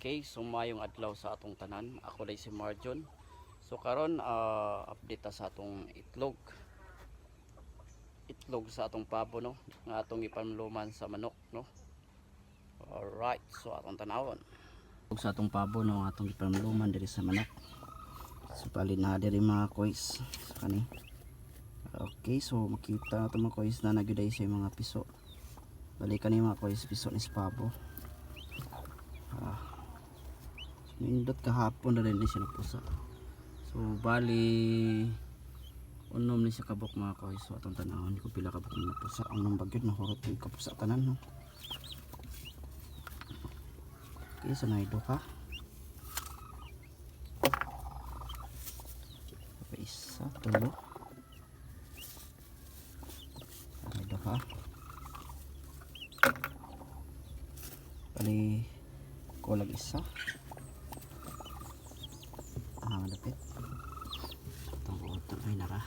Okay, sumayong adlaw sa atong tanan. Ako day si Marjon. So karon update ta sa atong itlog sa atong pabo, no, nga atong ipanluman sa manok, no. Alright, so atong tanawon itlog sa atong pabo, no, atong ipanluman diri sa manok. So pali na diri mga koys sa kani. Okay, so makita nato mga koys na nagyuday sa mga piso. Balikan ni mga koys piso ni sa pabo. Nindot kahapon na rin siya napusa. So bali unom ni siya kabok mga koys. So atong tanawon ko pila kabok na napusa. Ang nang bagyod na horot yung kapusa tanan, no. Okay, so naido ka. Isa, tulo. Naido ka. Bali kulag isa. Malapit itong utang ay nara.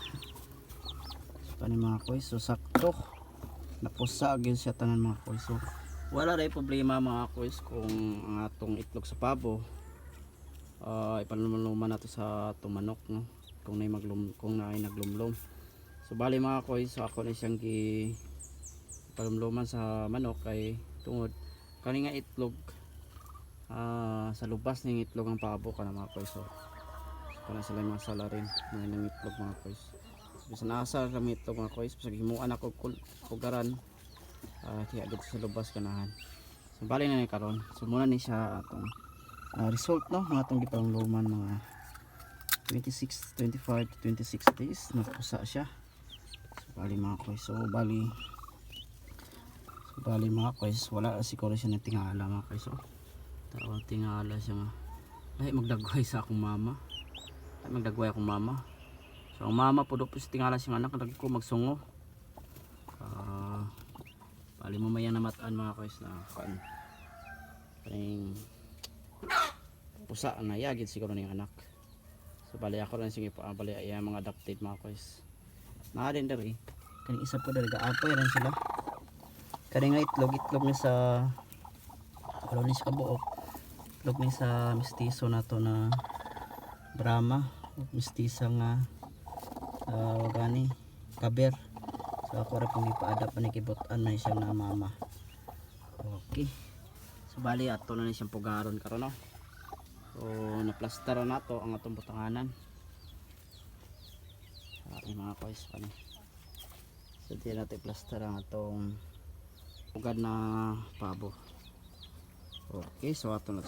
So pani mga koys, so sakto napusa agin siya tanan mga koys. So wala ray problema mga koys kung ang atong itlog sa pabo ipanluman nato sa atong manok, no, kung naay naglumlom. So bali mga koys, so ako na siyang ipanluman sa manok kay tungod kani nga itlog sa lubas ng itlog ang pabo kana mga koys. So para sila mga salarin ng itlog mga koys. Bisa naasar kami itlog mga koys. Bisa himuan ako kugaran tiya dito sa lubas kanahan. So bali na ni karon. So muna ni siya atong result, no, ng atong gipanluman mga 25 to 26 days napusa siya. So bali mga koys. So bali mga koys, wala siguro siya na tingala mga koys. So tawag tingala siya nga. Ay magdagway sa akong mama. Magdagway akong mama. So ang mama po doon tingala siyang anak nagko magsungo. Bali mamaya na mataan mga koys na kan paring pusa na yagid siguro ng anak. So bali ako rin sige pa bali ay mga adopted mga koys. Na din diri. Kani isa po diri gaapay rin sila. Kani nga itlog ni sa ni sa kabuok. Itlog ni sa mestizo nato na Brahma, mistisa nga gani kaber. So ako ra pong ipaadap ani kibutan na siya na mama. Okay. So bali ato na ni siyang pugaron karon, no. So naplastara nato ang atong butanganan. Ay mga koys pani. So di natin plastara ang atong pugad na pabo. Okay, so ato na